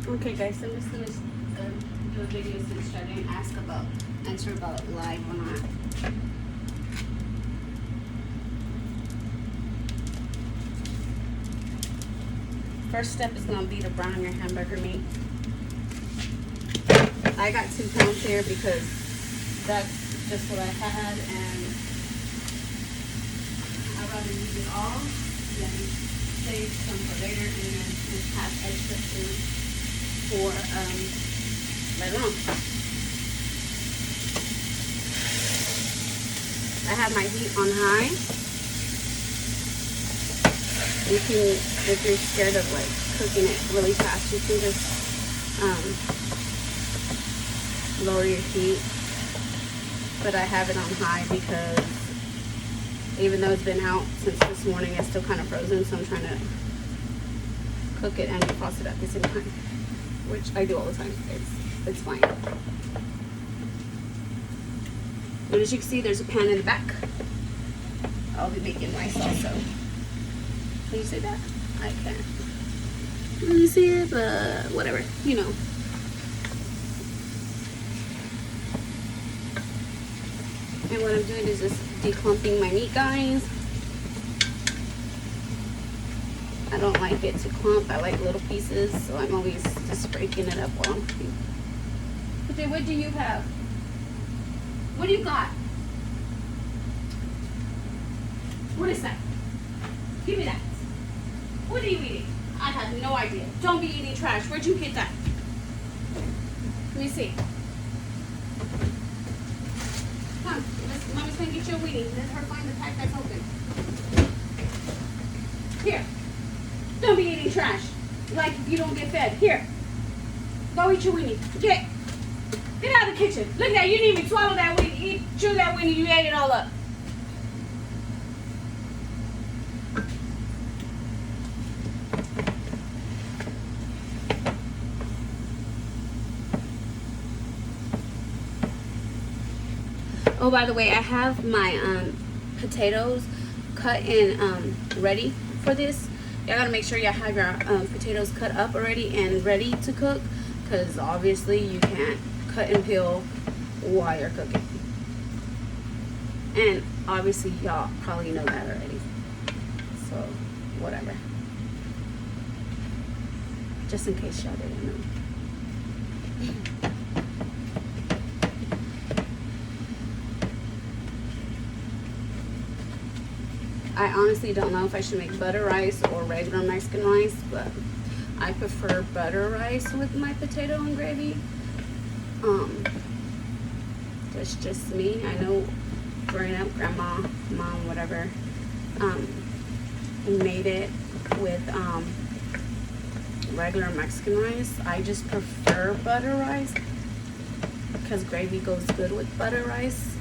Okay, guys, I'm just gonna do a video since I didn't answer about live or not. First step is gonna be to brown your hamburger meat. I got 2 pounds here because that's just what I had, and I'd rather use it all than save some for later and then just have extra food for later on. I have my heat on high. You can, if you're scared of like cooking it really fast, you can just lower your heat. But I have it on high because even though it's been out since this morning, it's still kind of frozen, so I'm trying to cook it and defrost it at the same time, which I do all the time. It's fine. But as you can see, there's a pan in the back. I'll be making rice also. Can you see that? I can't really see it, but whatever, you know. And what I'm doing is just declumping my meat, guys. I don't like it to clump. I like little pieces, so I'm always just breaking it up while I'm cooking. Okay, what do you have? What do you got? What is that? Give me that. What are you eating? I have no idea. Don't be eating trash. Where'd you get that? Let me see. Come, Mommy's gonna get you a weenie. Let her find the pack that's open. Here. Don't be eating trash. Like if you don't get fed. Here. Go eat your weenie. Get out of the kitchen. Look at that. You didn't even swallow that weenie. Chew that weenie. You ate it all up. Oh, by the way, I have my potatoes cut and ready for this. Y'all gotta make sure y'all have your potatoes cut up already and ready to cook, because obviously you can't cut and peel while you're cooking. And obviously y'all probably know that already, so whatever, just in case y'all didn't know. I honestly don't know if I should make butter rice or regular Mexican rice, but I prefer butter rice with my potato and gravy. That's just me. I know growing up, grandma, mom, whatever, made it with regular Mexican rice. I just prefer butter rice because gravy goes good with butter rice.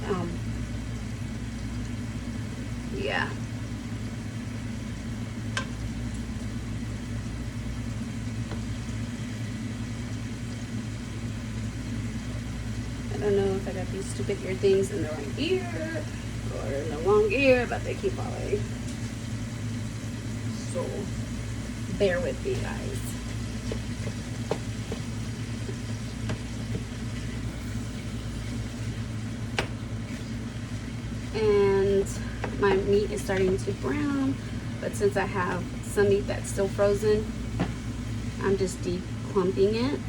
Yeah. I don't know if I got these stupid ear things in the right ear or in the wrong ear, but they keep falling. So bear with me, guys. And my meat is starting to brown, but since I have some meat that's still frozen, I'm just declumping it,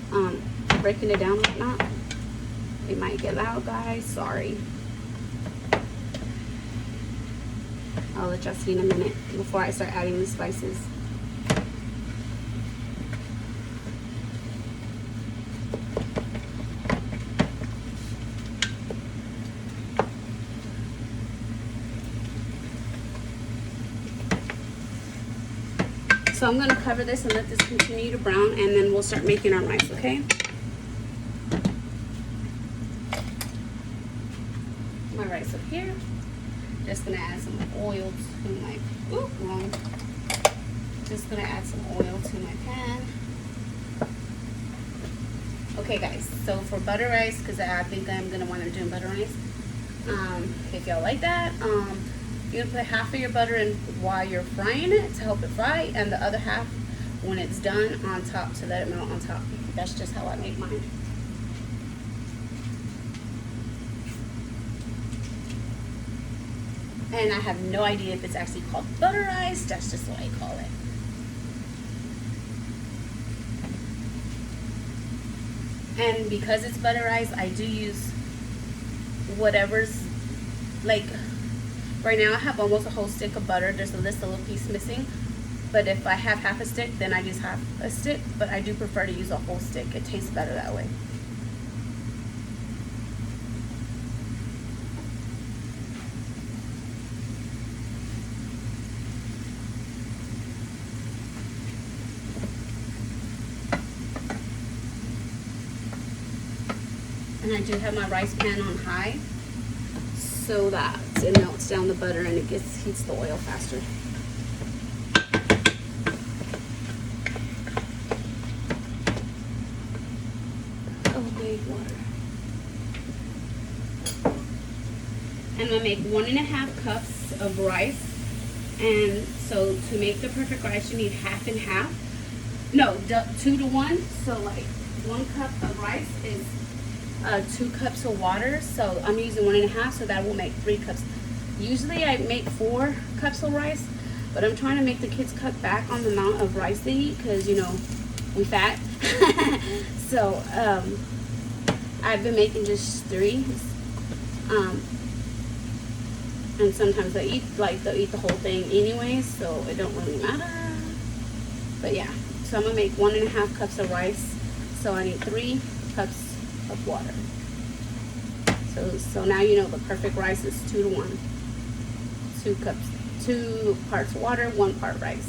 breaking it down like that. It might get loud, guys. Sorry. I'll let y'all see in a minute before I start adding the spices. So I'm going to cover this and let this continue to brown, and then we'll start making our rice, okay? My rice up here. Just gonna add some oil to my just gonna add some oil to my pan. Okay, guys, so for butter rice, because I think I'm gonna want to do butter rice, if y'all like that, you're gonna put half of your butter in while you're frying it to help it fry, and the other half when it's done on top to let it melt on top. That's just how I make mine. And I have no idea if it's actually called butterized. That's just what I call it. And because it's butterized, I do use whatever's, like, right now I have almost a whole stick of butter. There's a little piece missing. But if I have half a stick, then I use half a stick. But I do prefer to use a whole stick. It tastes better that way. And I do have my rice pan on high so that it melts down the butter and it heats the oil faster. Water. And I'm gonna make 1.5 cups of rice. And so to make the perfect rice, you need half and half. No, 2 to 1. So like 1 cup of rice is 2 cups of water. So I'm using 1.5, so that will make 3 cups. Usually I make 4 cups of rice, but I'm trying to make the kids cut back on the amount of rice they eat because, you know, we fat. So I've been making just 3, and sometimes they'll eat the whole thing anyways, so it don't really matter. But yeah, so I'm gonna make 1.5 cups of rice, so I need 3 cups of water. So now you know the perfect rice is 2 to 1. 2 parts water, 1 part rice.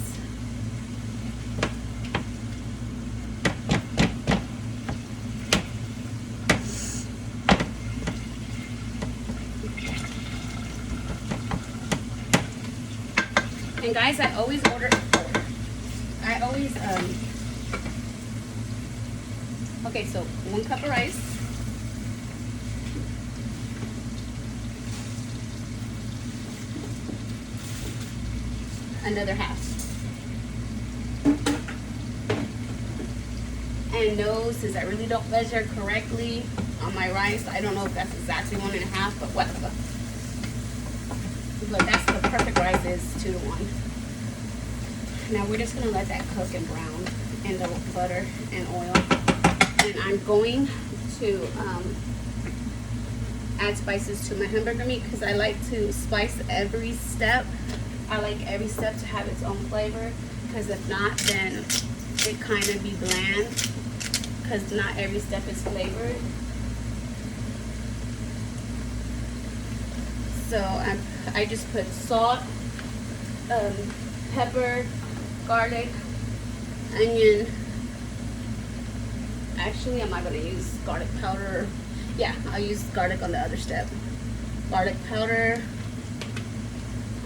And guys, I always okay, so 1 cup of rice, another half. And no, since I really don't measure correctly on my rice, I don't know if that's exactly 1.5, but whatever. But that's the perfect rice is 2 to 1. Now we're just gonna let that cook and brown in the butter and oil. And I'm going to add spices to my hamburger meat because I like to spice every step. I like every step to have its own flavor, because if not, then it kind of be bland because not every step is flavored. So I just put salt, pepper, garlic, onion. Actually, I'm not going to use garlic powder. Yeah, I'll use garlic on the other step. Garlic powder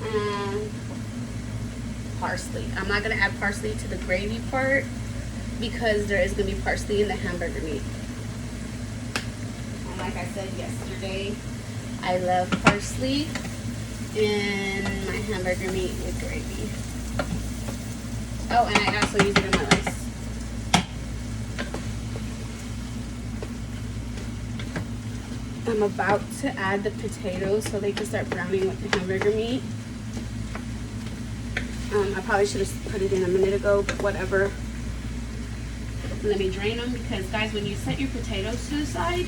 and parsley. I'm not going to add parsley to the gravy part because there is going to be parsley in the hamburger meat. And like I said yesterday, I love parsley in my hamburger meat with gravy. Oh, and I also use it in my rice. I'm about to add the potatoes so they can start browning with the hamburger meat. I probably should have put it in a minute ago, but whatever. Let me drain them, because guys, when you set your potatoes to the side,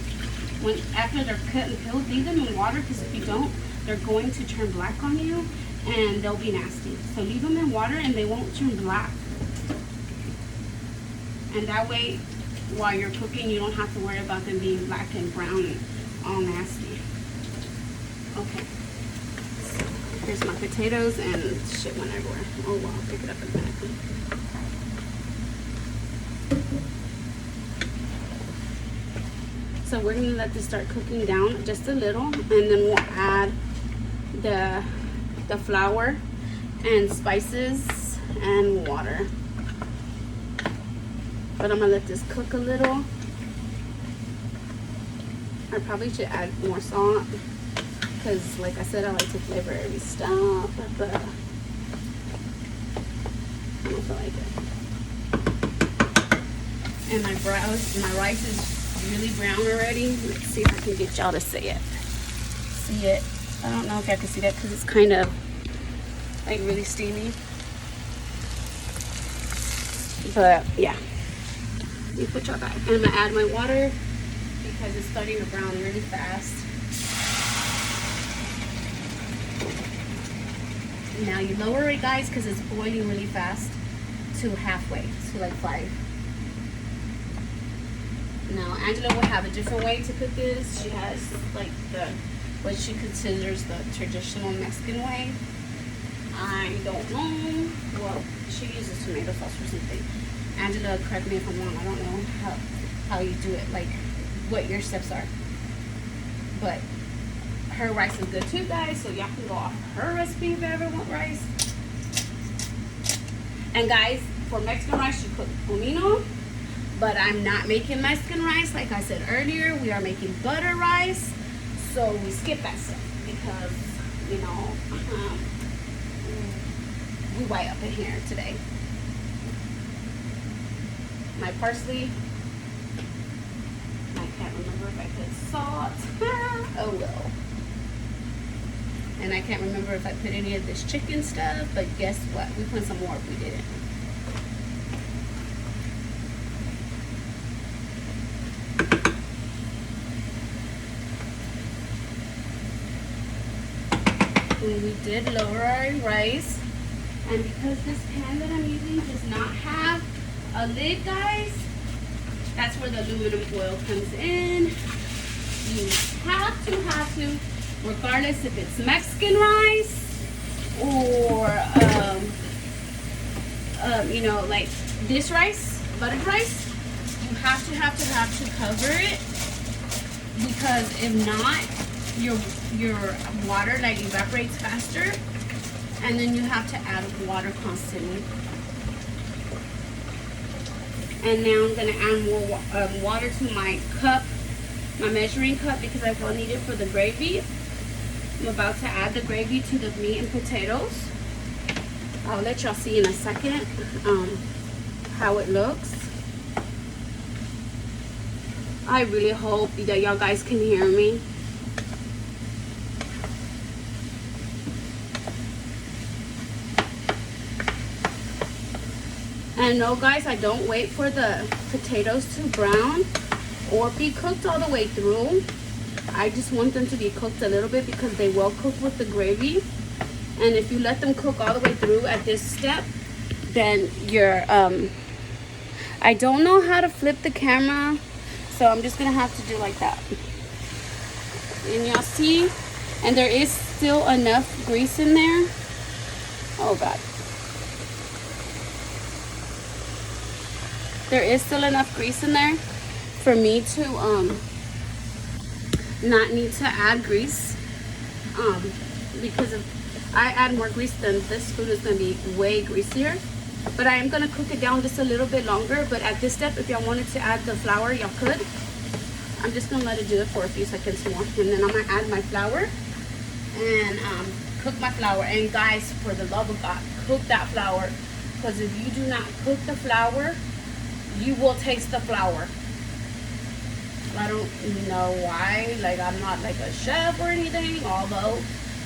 after they're cut and peeled, leave them in water, because if you don't, they're going to turn black on you and they'll be nasty. So leave them in water and they won't turn black. And that way, while you're cooking, you don't have to worry about them being black and brown and all nasty. Okay. So here's my potatoes, and shit went everywhere. Oh well, I'll pick it up in a minute. So we're gonna let this start cooking down just a little, and then we'll add the flour and spices and water. But I'm gonna let this cook a little. I probably should add more salt, because like I said, I like to flavor every stuff, but I don't feel like it. And my rice is really brown already. Let's see if I can get y'all to see it. See it? I don't know if y'all can see that because it's kind of like really steamy. But yeah, let me put y'all back. And I'm gonna add my water because it's starting to brown really fast. Now you lower it, guys, because it's boiling really fast to halfway, to like 5. Now Angela will have a different way to cook this. She has like what she considers the traditional Mexican way. I don't know. Well, she uses tomato sauce or something. Angela, correct me if I'm wrong. I don't know how you do it, like what your steps are. But her rice is good too, guys, so y'all can go off her recipe if you ever want rice. And guys, for Mexican rice, you cook comino, but I'm not making Mexican rice. Like I said earlier, we are making butter rice, so we skip that stuff because, you know, we white up in here today. My parsley, I can't remember if I put salt. Oh well. And I can't remember if I put any of this chicken stuff, but guess what? We put some more if we didn't. And we did lower our rice. And because this pan that I'm using does not have a lid, guys, that's where the aluminum foil comes in. You have to, regardless if it's Mexican rice or you know, like this rice, buttered rice, you have to cover it, because if not, your water like evaporates faster, and then you have to add water constantly. And now I'm gonna add more water to my cup, my measuring cup, because I will need it for the gravy. I'm about to add the gravy to the meat and potatoes. I'll let y'all see in a second how it looks. I really hope that y'all guys can hear me. And no, guys, I don't wait for the potatoes to brown or be cooked all the way through. I just want them to be cooked a little bit because they will cook with the gravy. And if you let them cook all the way through at this step, then you're I don't know how to flip the camera, so I'm just gonna have to do like that. And y'all see, and there is still enough grease in there. Oh God. There is still enough grease in there for me to not need to add grease, because if I add more grease, then this food is going to be way greasier. But I am going to cook it down just a little bit longer. But at this step, if y'all wanted to add the flour, y'all could. I'm just going to let it do it for a few seconds more, and then I'm going to add my flour and cook my flour. And guys, for the love of God, cook that flour, because if you do not cook the flour, you will taste the flour. I don't know why, like I'm not like a chef or anything, although,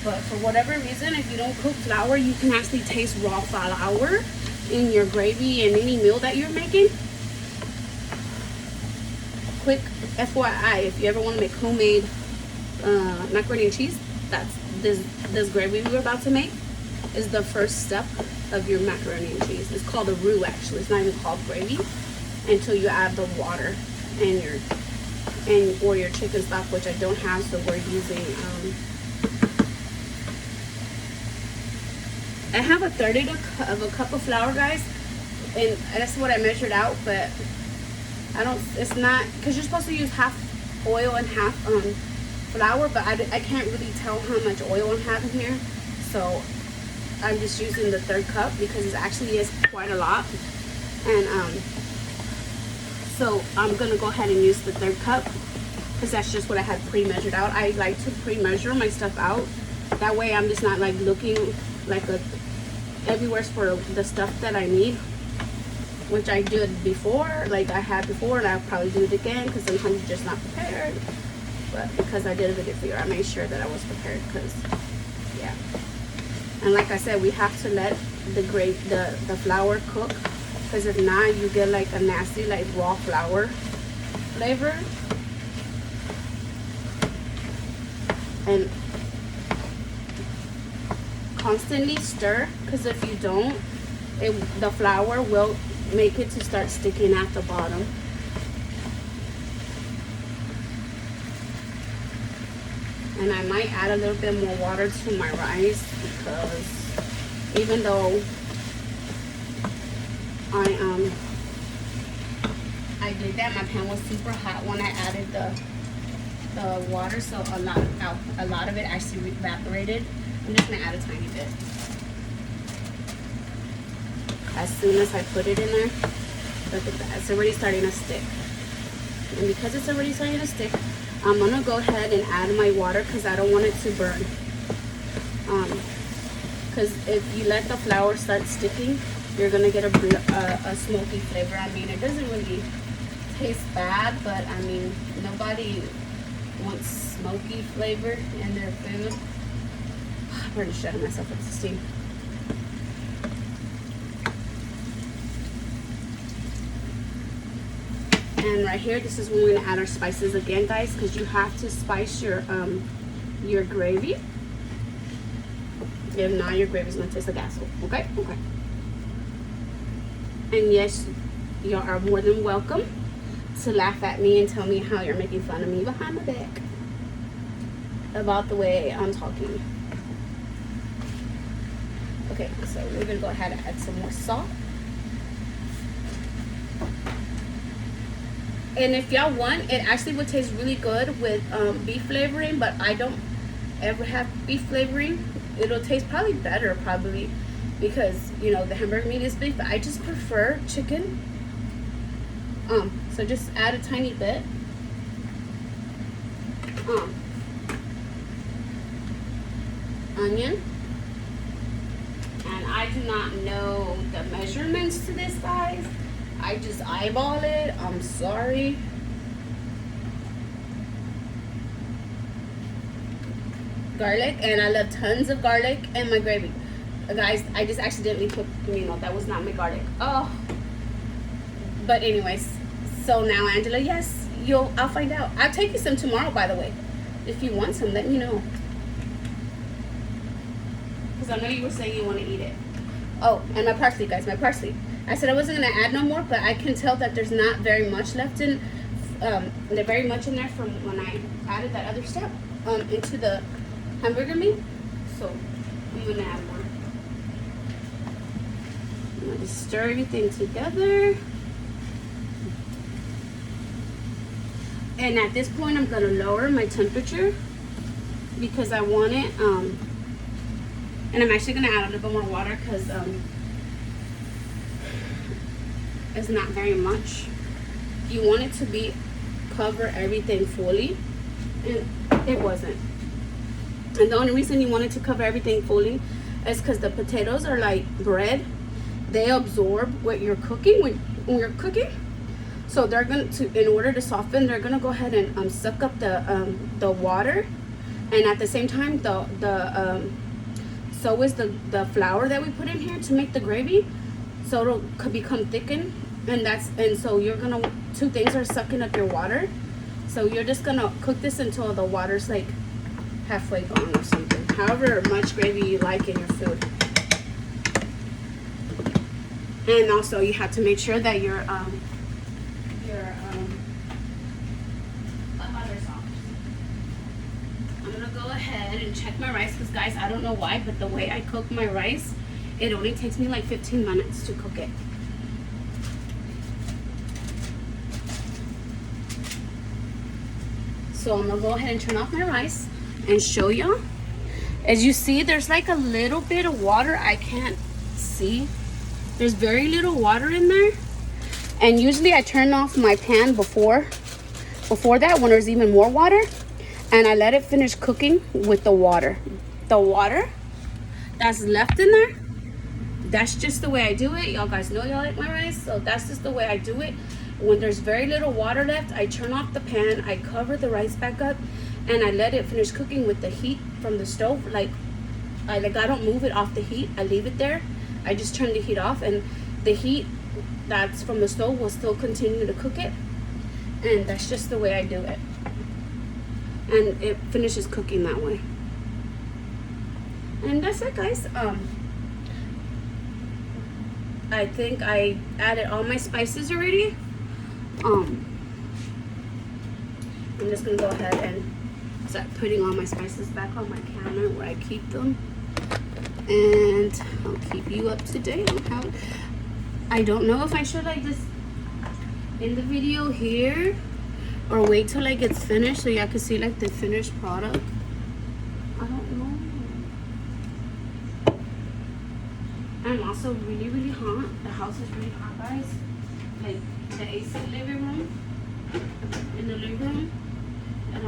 but for whatever reason, if you don't cook flour, you can actually taste raw flour in your gravy and any meal that you're making. Quick FYI, if you ever want to make homemade macaroni and cheese, that's this gravy we're about to make is the first step of your macaroni and cheese. It's called a roux, actually. It's not even called gravy until you add the water and or your chicken stock, which I don't have, so we're using I have a third of a cup of flour, guys, and that's what I measured out, but it's not, because you're supposed to use half oil and half flour, but I can't really tell how much oil I have in here, so I'm just using the third cup because it actually is quite a lot. And so I'm gonna go ahead and use the third cup because that's just what I had pre-measured out. I like to pre-measure my stuff out, that way I'm just not like looking like everywhere's for the stuff that I need. which I did before, like I had before, and I'll probably do it again because sometimes you're just not prepared. But because I did a video for you, I made sure that I was prepared, because yeah. And like I said, we have to let the flour cook, because if not, you get like a nasty like raw flour flavor. And constantly stir, because if you don't, the flour will make it to start sticking at the bottom. And I might add a little bit more water to my rice, because even though I did that, my pan was super hot when I added the water, so a lot of it actually evaporated. I'm just gonna add a tiny bit. As soon as I put it in there, look at that, it's already starting to stick. And because it's already starting to stick, I'm gonna go ahead and add my water, because I don't want it to burn. Because if you let the flour start sticking, you're gonna get a smoky flavor. I mean, it doesn't really taste bad, but I mean, nobody wants smoky flavor in their food. I'm already shutting myself up to steam. And right here, this is when we're gonna add our spices again, guys, because you have to spice your gravy. If not, your gravy's gonna taste like asshole. Okay? Okay. And yes, y'all are more than welcome to laugh at me and tell me how you're making fun of me behind my back about the way I'm talking. Okay, so we're gonna go ahead and add some more salt. And if y'all want, it actually would taste really good with beef flavoring, but I don't ever have beef flavoring. It'll taste probably better, probably, because, you know, the hamburger meat is beef, but I just prefer chicken. So just add a tiny bit. Onion. And I do not know the measurements to this, guys. I just eyeball it. I'm sorry. Garlic, and I love tons of garlic in my gravy. Guys, I just accidentally put, you know, that was not my garlic. Oh. But anyways, so now Angela, yes, I'll find out. I'll take you some tomorrow, by the way. If you want some, let me know. Because I know you were saying you want to eat it. Oh, and my parsley, guys, my parsley. I said I wasn't going to add no more, but I can tell that there's not very much left in, very much in there from when I added that other step into the hamburger meat. So I'm going to add more. I'm going to stir everything together. And at this point, I'm going to lower my temperature because I want it, and I'm actually going to add a little bit more water because it's not very much. You want it to cover everything fully, and it wasn't. And the only reason you want it to cover everything fully is because the potatoes are like bread. They absorb what you're cooking when you're cooking. So they're going to, in order to soften, they're going to go ahead and suck up the water, and at the same time so is the flour that we put in here to make the gravy, so it'll become thickened, and so you're gonna, two things are sucking up your water, so you're just gonna cook this until the water's like halfway gone or something, however much gravy you like in your food. And also you have to make sure that your butter soft. I'm gonna go ahead and check my rice because, guys, I don't know why, but the way I cook my rice, it only takes me like 15 minutes to cook it. So I'm gonna go ahead and turn off my rice and show you. As you see, there's like a little bit of water. I can't see. There's very little water in there. And usually I turn off my pan before that when there's even more water. And I let it finish cooking with the water. The water that's left in there, that's just the way I do it. Y'all guys know y'all like my rice, so that's just the way I do it. When there's very little water left, I turn off the pan, I cover the rice back up, and I let it finish cooking with the heat from the stove. Like I don't move it off the heat. I leave it there. I just turn the heat off, and the heat that's from the stove will still continue to cook it. And that's just the way I do it. And it finishes cooking that way. And that's it, guys. I think I added all my spices already. I'm just gonna go ahead and start putting all my spices back on my counter where I keep them. And I'll keep you up to date on how. I don't know if I should like this in the video here or wait till like it's finished so y'all can see like the finished product. I don't know. I'm also really hot. The house is really hot, guys. Like the AC living room, in the living room, and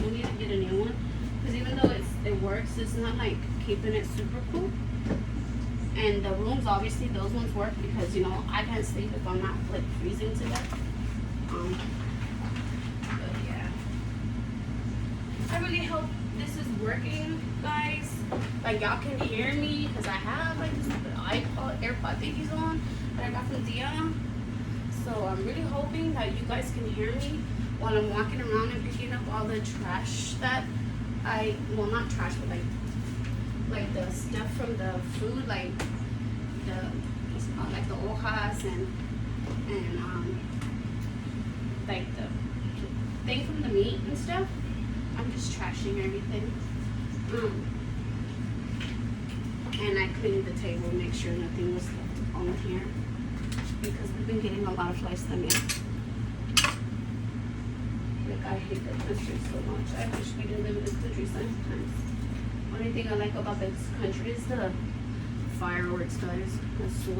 we need to get a new one because even though it works, it's not like keeping it super cool. And the rooms, obviously, those ones work because you know I can't sleep if I'm not like freezing to death. But yeah, I really hope this is working, guys. Like y'all can hear me because I have like this stupid AirPod thingies on that I got from Dia. So I'm really hoping that you guys can hear me while I'm walking around and picking up all the trash that well, not trash, but like the stuff from the food, like the what's it called, like the hojas and like the thing from the meat and stuff. I'm just trashing everything. And I cleaned the table, make sure nothing was left on here because we've been getting a lot of flies coming. Like I hate the country so much. I wish we didn't live in this country sometimes. Only thing I like about this country is the fireworks, guys. I swear.